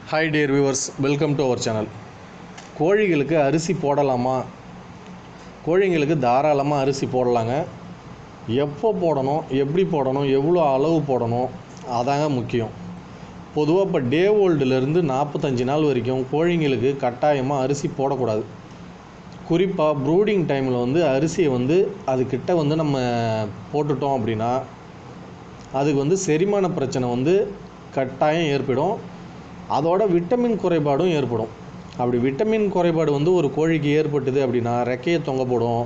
Hi dear viewers, welcome to our channel. கோழிகளுக்கு அரிசி போடலாமா? கோழிங்களுக்கு தாராளமாக அரிசி போடலாங்க. எப்போ போடணும், எப்படி போடணும், எவ்வளோ அளவு போடணும், அதாங்க முக்கியம். பொதுவாக இப்போ டே ஓல்டுலேருந்து 45 நாள் வரைக்கும் கோழிங்களுக்கு கட்டாயமாக அரிசி போடக்கூடாது. குறிப்பாக ப்ரூடிங் டைமில் அரிசியை அதுக்கிட்ட நம்ம போட்டுட்டோம் அப்படின்னா அதுக்கு செரிமான பிரச்சனை கட்டாயம் ஏற்படும். அதோட விட்டமின் குறைபாடும் ஏற்படும். அப்படி விட்டமின் குறைபாடு ஒரு கோழிக்கு ஏற்பட்டது அப்படின்னா ரெக்கையை தொங்க போடும்.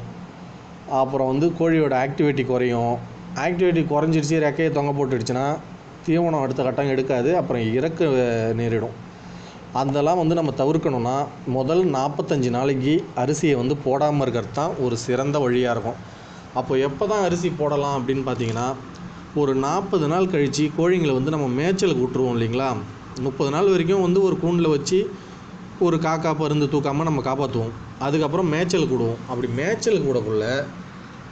அப்புறம் கோழியோட ஆக்டிவிட்டி குறையும். ஆக்டிவிட்டி குறைஞ்சிடுச்சு, ரெக்கையை தொங்க போட்டுடுச்சுன்னா தீவனம் அடுத்த கட்டம் எடுக்காது, அப்புறம் இறக்க நேரிடும். அதெல்லாம் நம்ம தவிர்க்கணும்னா முதல் 45 நாளைக்கு அரிசியை போடாமல் இருக்கிறது தான் ஒரு சிறந்த வழியாக இருக்கும். அப்போ எப்போ தான் அரிசி போடலாம் அப்படின்னு பார்த்தீங்கன்னா, ஒரு 40 நாள் கழித்து கோழிங்களை நம்ம மேய்ச்சலுக்கு விட்டுருவோம் இல்லைங்களா. 30 நாள் வரைக்கும் ஒரு கூண்டில் வச்சு ஒரு காக்கா பருந்து தூக்காமல் நம்ம காப்பாற்றுவோம். அதுக்கப்புறம் மேய்ச்சலுக்கு விடுவோம். அப்படி மேய்ச்சலுக்கு விடக்குள்ள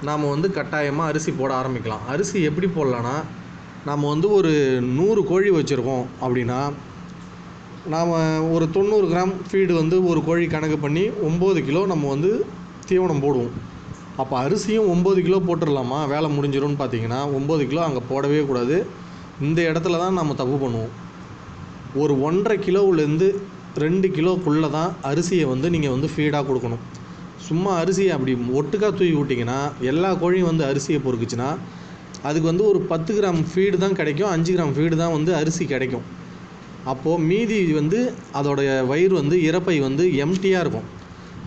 நாம் கட்டாயமாக அரிசி போட ஆரம்பிக்கலாம். அரிசி எப்படி போடலான்னா, நாம் ஒரு 100 கோழி வச்சுருக்கோம் அப்படின்னா நாம் ஒரு 90 கிராம் ஃபீடு ஒரு கோழி கணக்கு பண்ணி 9 கிலோ நம்ம தீவனம் போடுவோம். அப்போ அரிசியும் 9 கிலோ போட்டுடலாமா, வேலை முடிஞ்சிடும்னு பார்த்தீங்கன்னா 9 கிலோ அங்கே போடவே கூடாது. இந்த இடத்துல தான் நம்ம தப்பு பண்ணுவோம். ஒரு 1.5 கிலோவிலேருந்து 2 கிலோக்குள்ளே தான் அரிசியை நீங்கள் ஃபீடாக கொடுக்கணும். சும்மா அரிசியை அப்படி ஒட்டுக்காக தூக்கி விட்டிங்கன்னா எல்லா கோழியும் அரிசியை பொறுக்குச்சுன்னா அதுக்கு ஒரு 10 கிராம் ஃபீடு தான் கிடைக்கும், 5 கிராம் ஃபீடு தான் அரிசி கிடைக்கும். அப்போது மீதி அதோடைய வயிறு இறப்பை எம்டியாக இருக்கும்.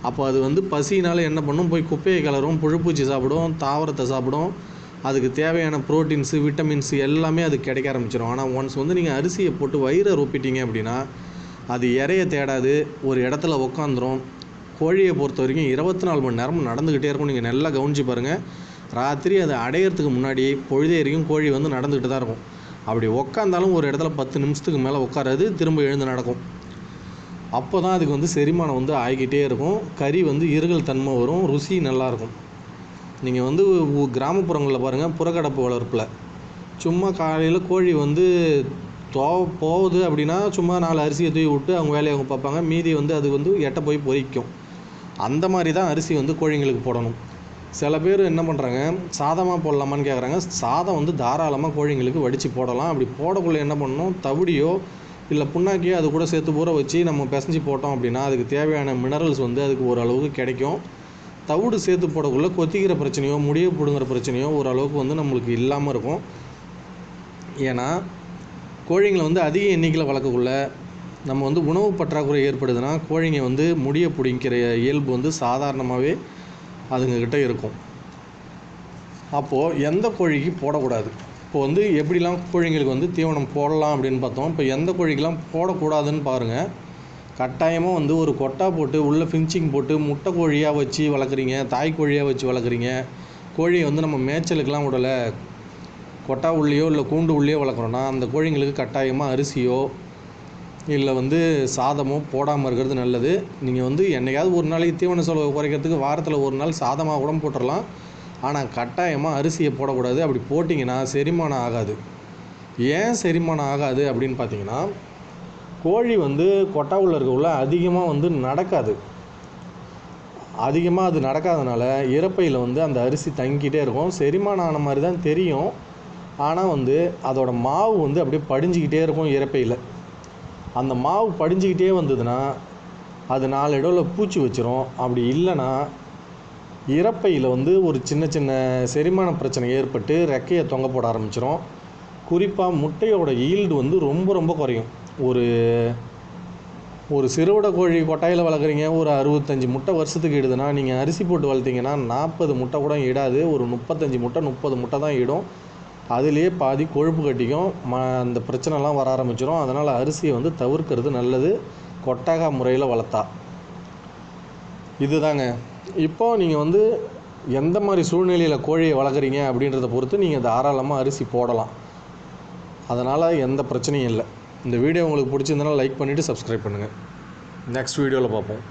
அப்போ அது பசினால் என்ன பண்ணும், போய் குப்பையை கலரும், புழுப்பூச்சி சாப்பிடும், தாவரத்தை சாப்பிடும். அதுக்கு தேவையான ப்ரோட்டீன்ஸு, விட்டமின்ஸு எல்லாமே அது கிடைக்க ஆரம்பிச்சிடும். ஆனால் ஒன்ஸ் நீங்கள் அரிசியை போட்டு வயிறை ரொப்பிட்டீங்க அப்படின்னா அது இறைய தேடாது, ஒரு இடத்துல உக்காந்துரும். கோழியை பொறுத்த வரைக்கும் 24 மணி நேரமும் நடந்துக்கிட்டே இருக்கும். நீங்கள் நல்லா கவனித்து பாருங்கள். ராத்திரி அது அடையிறதுக்கு முன்னாடி பொழுதே வரைக்கும் கோழி நடந்துக்கிட்டு தான் இருக்கும். அப்படி உக்காந்தாலும் ஒரு இடத்துல 10 நிமிஷத்துக்கு மேலே உட்காராது, திரும்ப எழுந்து நடக்கும். அப்போ தான் அதுக்கு செரிமானம் ஆகிக்கிட்டே இருக்கும். கறி இருகல் தன்மை வரும், ருசி நல்லாயிருக்கும். நீங்கள் கிராமப்புறங்களில் பாருங்கள், புறக்கடப்பு வளர்ப்பில் சும்மா காலையில் கோழி போகுது அப்படின்னா சும்மா 4 அரிசியை தூக்கி விட்டு அவங்க வேலையை அவங்க பார்ப்பாங்க. மீதி அது எட்ட போய் பொரிக்கும். அந்த மாதிரி தான் அரிசி கோழிங்களுக்கு போடணும். சில பேர் என்ன பண்ணுறாங்க, சாதமாக போடலாமான்னு கேட்குறாங்க. சாதம் தாராளமாக கோழிங்களுக்கு வடித்து போடலாம். அப்படி போடக்குள்ளே என்ன பண்ணணும், தவிடியோ இல்லை புண்ணாக்கியோ அது கூட சேர்த்து ஊற வச்சு நம்ம பிசைஞ்சு போட்டோம் அப்படின்னா அதுக்கு தேவையான மினரல்ஸ் அதுக்கு ஓரளவுக்கு கிடைக்கும். தவிடு சேர்த்து போடக்குள்ளே கொத்திக்கிற பிரச்சனையோ முடிய பிடுங்குற பிரச்சனையோ ஓரளவுக்கு நம்மளுக்கு இல்லாமல் இருக்கும். ஏன்னா கோழிங்களை அதிக எண்ணிக்கையில் வளர்க்கக்குள்ள நம்ம உணவு பற்றாக்குறை ஏற்படுதுன்னா கோழிங்க முடிய பிடிங்கிற இயல்பு சாதாரணமாகவே அதுங்கக்கிட்ட இருக்கும். அப்போது எந்த கோழிக்கு போடக்கூடாது, இப்போ எப்படிலாம் கோழிங்களுக்கு தீவனம் போடலாம் அப்படின்னு பார்த்தோம். இப்போ எந்த கோழிக்கெலாம் போடக்கூடாதுன்னு பாருங்கள். கட்டாயமாக ஒரு கொட்டா போட்டு உள்ளே ஃபின்ச்சிங் போட்டு முட்டை கோழியாக வச்சு வளர்க்குறீங்க, தாய் கோழியாக வச்சு வளர்க்குறீங்க. கோழியை நம்ம மேய்ச்சலுக்கெலாம் விடலை, கொட்டா உள்ளேயோ இல்லை கூண்டு உள்ளேயோ வளர்க்குறோன்னா அந்த கோழிங்களுக்கு கட்டாயமாக அரிசியோ இல்லை சாதமோ போடாமல் இருக்கிறது நல்லது. நீங்கள் என்னைக்காவது ஒரு நாளைக்கு தீவன செலவு குறைக்கிறதுக்கு வாரத்தில் ஒரு நாள் சாதமாக கூட போட்டுடலாம். ஆனால் கட்டாயமாக அரிசியை போடக்கூடாது. அப்படி போட்டிங்கன்னா செரிமானம் ஆகாது. ஏன் செரிமானம் ஆகாது அப்படின்னு பார்த்தீங்கன்னா, கோழி கொட்டா உள்ள இருக்கக்குள்ள அதிகமாக நடக்காது. அதிகமாக அது நடக்காதனால இறப்பையில் அந்த அரிசி தங்கிக்கிட்டே இருக்கும். செரிமானம் ஆன மாதிரி தான் தெரியும். ஆனால் அதோட மாவு அப்படியே படிஞ்சிக்கிட்டே இருக்கும் இறப்பையில். அந்த மாவு படிஞ்சிக்கிட்டே வந்ததுன்னா அது 4 இடத்துல பூச்சி வச்சிரும். அப்படி இல்லைன்னா இறப்பையில் ஒரு சின்ன சின்ன செரிமான பிரச்சனை ஏற்பட்டு ரெக்கையை தொங்க போட ஆரம்பிச்சிடும். குறிப்பாக முட்டையோட ஈல்டு ரொம்ப ரொம்ப குறையும். ஒரு சிறுவிட கோழி கொட்டாயில் வளர்க்குறீங்க, ஒரு 65 முட்டை வருஷத்துக்கு இடுதுன்னா நீங்கள் அரிசி போட்டு வளர்த்திங்கன்னா 40 முட்டை கூட இடாது. ஒரு 35 முட்டை 30 முட்டை தான் இடும். அதுலேயே பாதி கொழுப்பு கட்டிக்கும், அந்த பிரச்சனைலாம் வர ஆரம்பிச்சிடும். அதனால் அரிசியை தவிர்க்கிறது நல்லது கொட்டகா முறையில் வளர்த்தா. இதுதாங்க. இப்போது நீங்கள் எந்த மாதிரி சூழ்நிலையில் கோழியை வளர்க்குறீங்க அப்படின்றத பொறுத்து நீங்கள் தாராளமாக அரிசி போடலாம். அதனால் எந்த பிரச்சனையும் இல்லை. இந்த வீடியோ உங்களுக்கு பிடிச்சிருந்தனா லைக் பண்ணிவிட்டு சப்ஸ்கிரைப் பண்ணுங்கள். நெக்ஸ்ட் வீடியோவில் பார்ப்போம்.